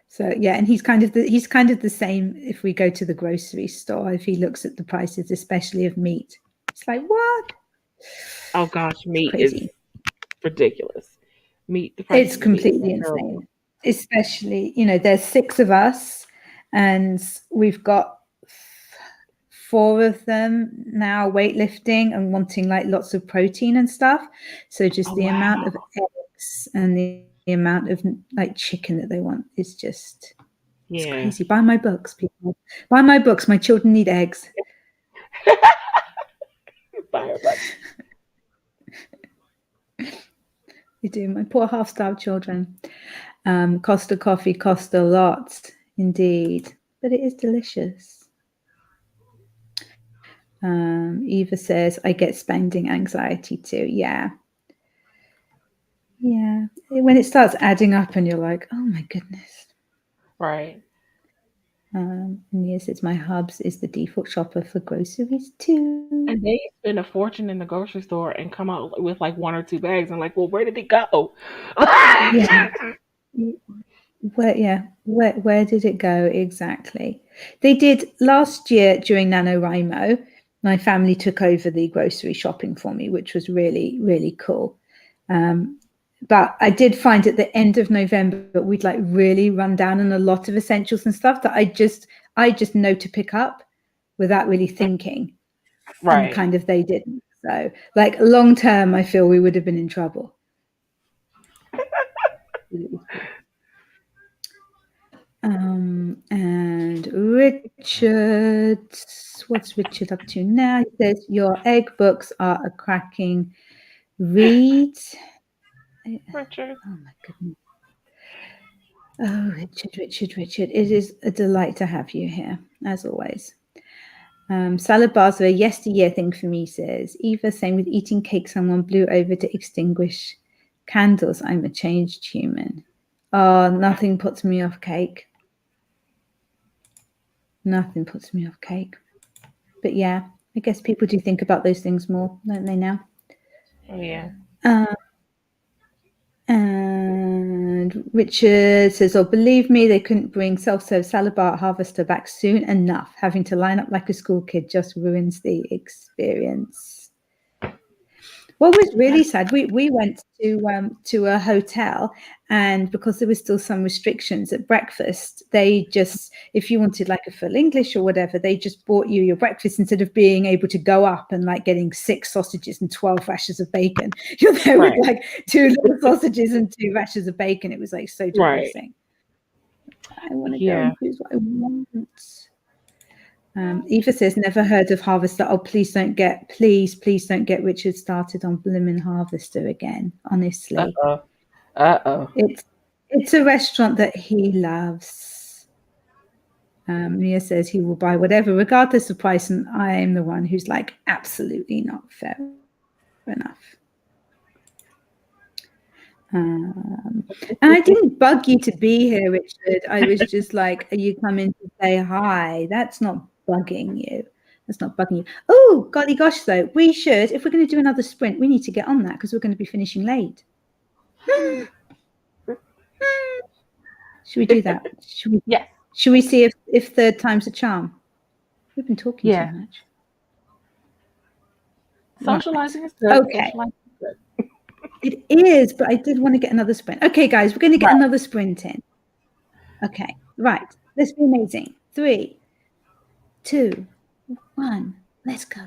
So yeah, and he's kind of the same if we go to the grocery store. If he looks at the prices, especially of meat, it's like what? Oh gosh, meat is ridiculous. Meat, the price. It's completely insane. Especially, there's 6 of us, and we've got 4 of them now weightlifting and wanting lots of protein and stuff. So just the amount of eggs and the amount of chicken that they want is just it's crazy. Buy my books, people. Buy my books. My children need eggs. Buy her books. They do. My poor half-starved children. Costa coffee cost a lot, indeed, but it is delicious. Eva says, I get spending anxiety too. Yeah. Yeah. When it starts adding up and you're like, oh my goodness. Right. And yes, it's my hubs is the default shopper for groceries too. And they spend a fortune in the grocery store and come out with like one or two bags and like, well, where did it go? Yeah. Where did it go exactly? They did last year during NaNoWriMo. My family took over the grocery shopping for me, which was really, really cool. But I did find at the end of November that we'd like really run down on a lot of essentials and stuff that I just know to pick up without really thinking. And Right. kind of they didn't. So like long term, I feel we would have been in trouble. And Richard, what's Richard up to now? He says, your egg books are a cracking read. Richard. Oh my goodness. Oh, Richard. It is a delight to have you here, as always. Salad bars are a yesteryear thing for me, says Eva. Same with eating cake. Someone blew over to extinguish candles. I'm a changed human. Oh, nothing puts me off cake. Nothing puts me off cake. But yeah, I guess people do think about those things more, don't they now? Yeah. And Richard says, oh, believe me, they couldn't bring self-serve salad bar at Harvester back soon enough. Having to line up like a school kid just ruins the experience. What was really sad, we went to a hotel, and because there was still some restrictions at breakfast, they just, if you wanted like a full English or whatever, they just bought you your breakfast instead of being able to go up and like getting 6 sausages and 12 rashers of bacon. You're there Right. with like 2 little sausages and 2 rashers of bacon. It was like so Right. depressing. I want to go Yeah. and choose what I want. Eva says, never heard of Harvester. Oh, please don't get Richard started on Bloomin' Harvester again. Honestly, Uh-oh. it's a restaurant that he loves. Mia says he will buy whatever, regardless of price, and I am the one who's like, absolutely not fair enough. And I didn't bug you to be here, Richard. I was just like, are you coming to say hi? That's not bugging you. That's not bugging you. Oh, golly gosh, though, we should, if we're going to do another sprint, we need to get on that because we're going to be finishing late. Should we do that? Yes. Should we see if third time's a charm? We've been talking too much. Socializing is good. Okay. Socializing is good. It is, but I did want to get another sprint. Okay, guys, we're going to get another sprint in. Okay, right. Let's be amazing. 3, 2, 1. Let's go.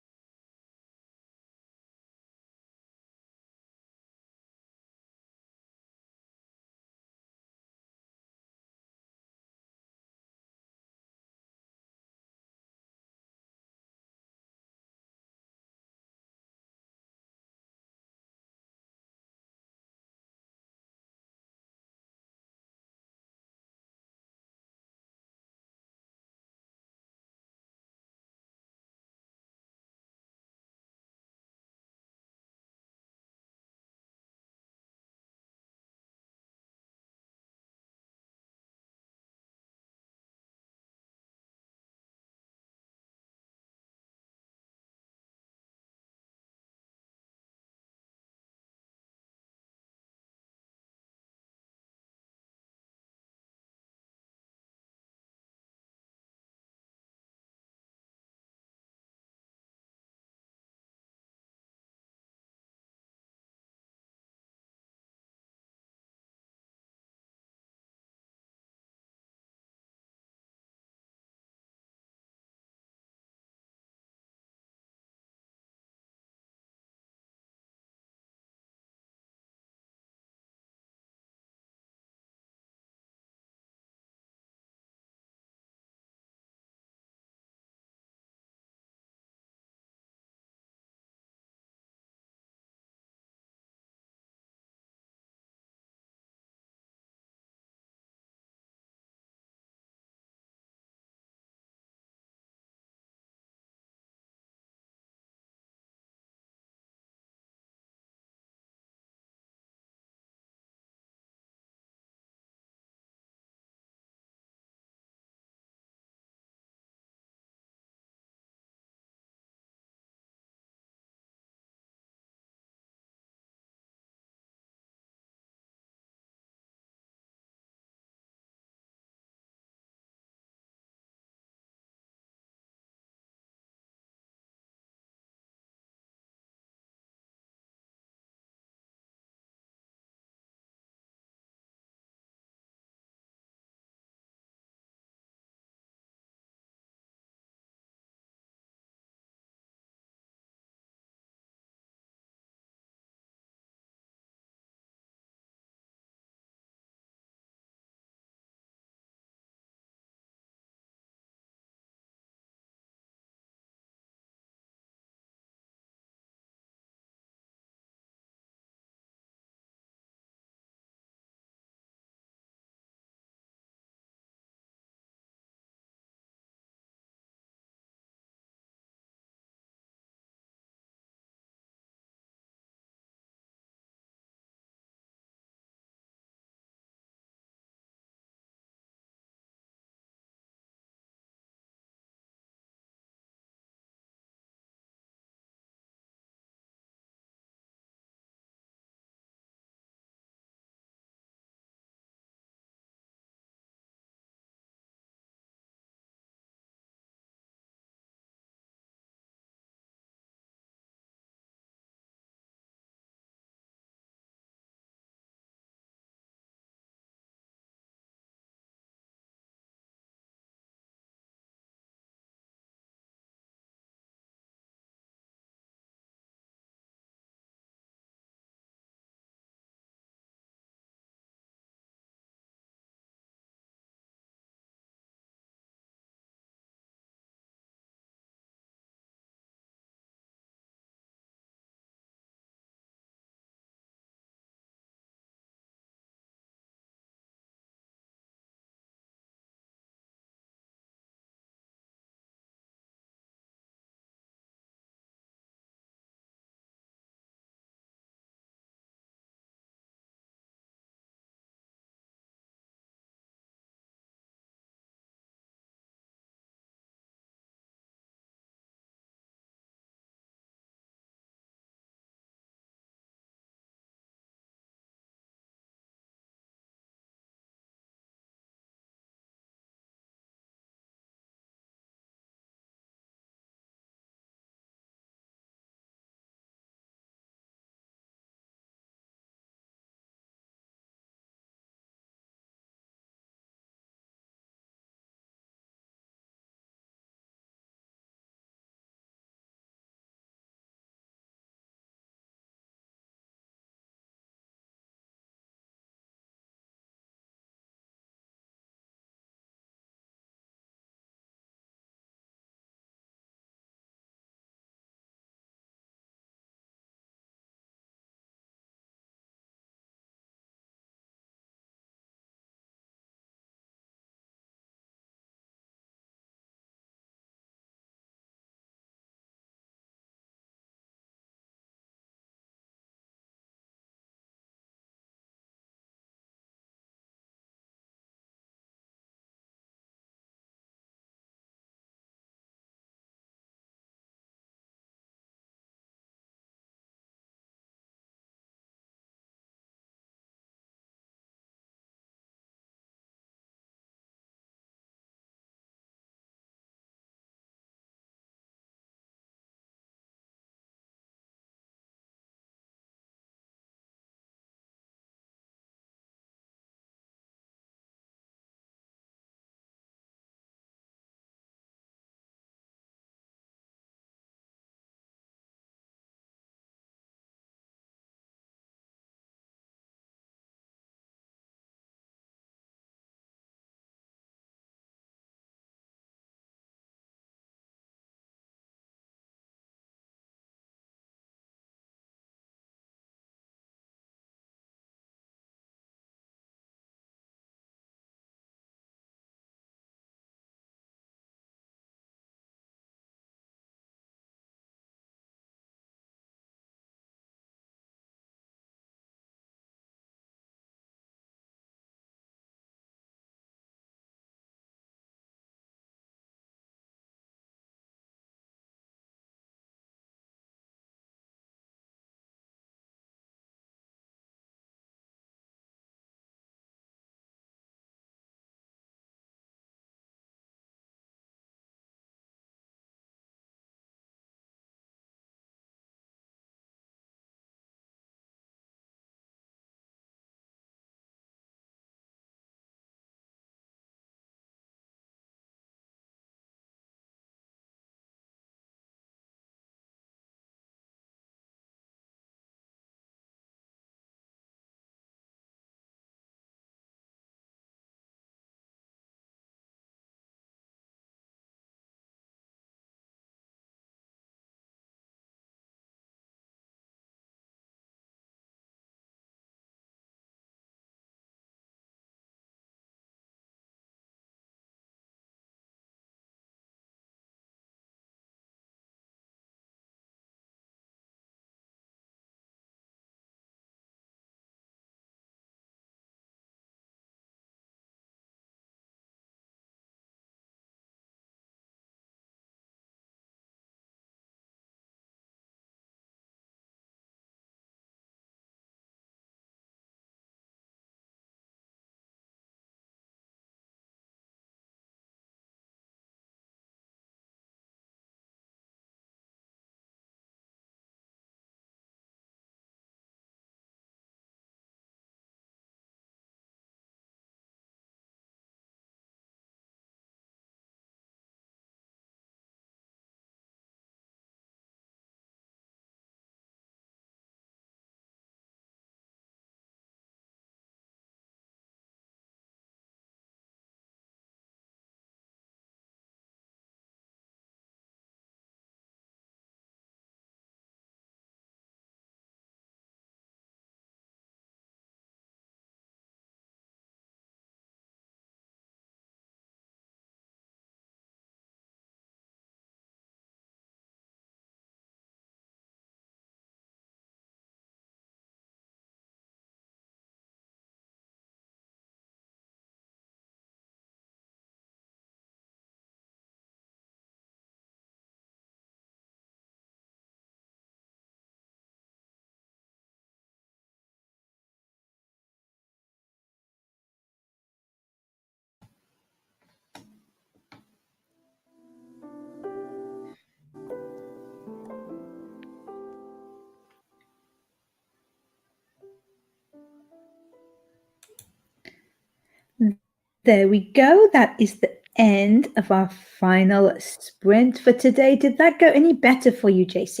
there we go. That is the end of our final sprint for today. Did that go any better for you, JC?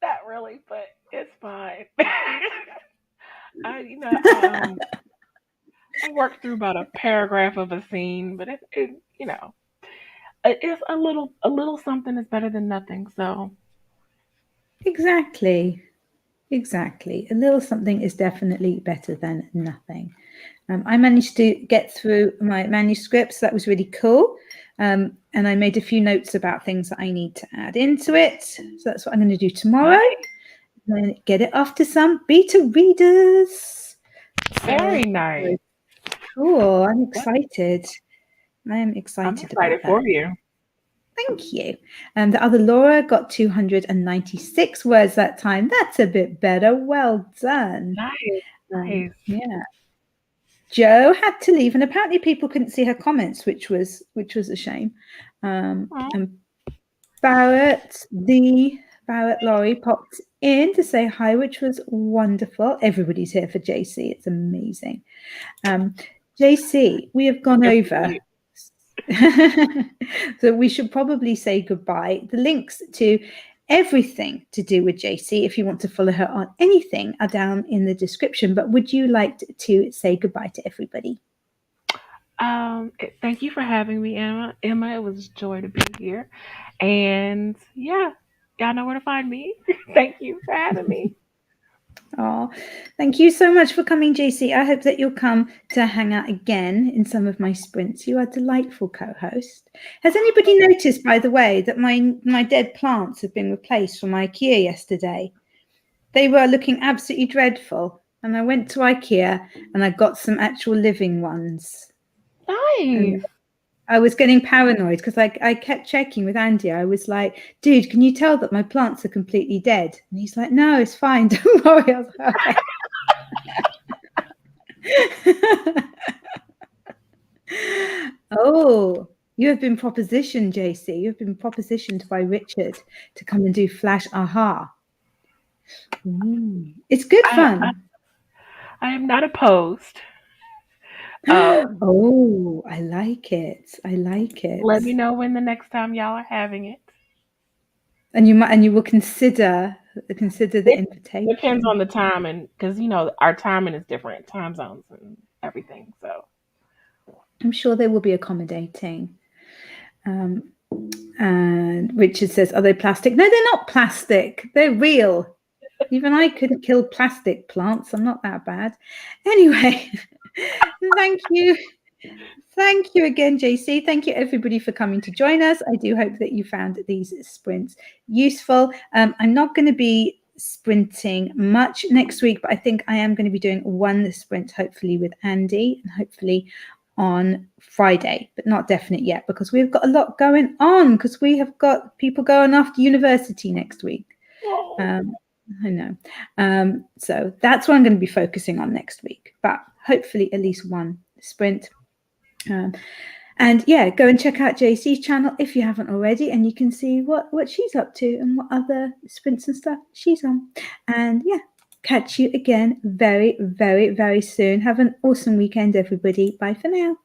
Not really, but it's fine. I I worked through about a paragraph of a scene, but it's a little something is better than nothing. So Exactly. A little something is definitely better than nothing. I managed to get through my manuscripts. That was really cool. And I made a few notes about things that I need to add into it. So that's what I'm going to do tomorrow. nice. And then get it off to some beta readers. Very nice. Cool. I'm excited. I am I'm excited excited about that. for you. Thank you. And the other Laura got 296 words that time. That's a bit better. Well done. Nice. Yeah. Joe had to leave, and apparently people couldn't see her comments, which was a shame. And Barrett Laurie popped in to say hi, which was wonderful. Everybody's here for JC. It's amazing. JC, we have gone over. So we should probably say goodbye. The links to everything to do with JC, if you want to follow her on anything, are down in the description. But would you like to say goodbye to everybody? Thank you for having me, Emma. Emma, it was a joy to be here. And yeah, y'all know where to find me. Thank you for having me. Oh, thank you so much for coming, JC. I hope that you'll come to hang out again in some of my sprints. You are a delightful co-host. Has anybody noticed, by the way, that my dead plants have been replaced from IKEA yesterday? They were looking absolutely dreadful. And I went to IKEA and I got some actual living ones. And Nice. I was getting paranoid because I kept checking with Andy. I was like, dude, can you tell that my plants are completely dead? And he's like, no, it's fine. Don't worry. I was like, okay. Oh, you have been propositioned, JC. You have been propositioned by Richard to come and do Flash Aha. It's good fun. I am not opposed. Oh, I like it. Let me know when the next time y'all are having it. And you will consider the invitation. Depends on the timing, because our timing is different, time zones and everything. So I'm sure they will be accommodating. And Richard says, are they plastic? No, they're not plastic. They're real. Even I couldn't kill plastic plants. I'm not that bad. Anyway, thank you. Thank you again, JC. Thank you, everybody, for coming to join us. I do hope that you found these sprints useful. I'm not going to be sprinting much next week, but I think I am going to be doing one sprint, hopefully with Andy, and hopefully on Friday, but not definite yet because we've got a lot going on because we have got people going off to university next week. I know. So that's what I'm going to be focusing on next week, but hopefully at least one sprint. And yeah, go and check out JC's channel if you haven't already, and you can see what she's up to and what other sprints and stuff she's on. And yeah, catch you again very, very, very soon. Have an awesome weekend, everybody. Bye for now.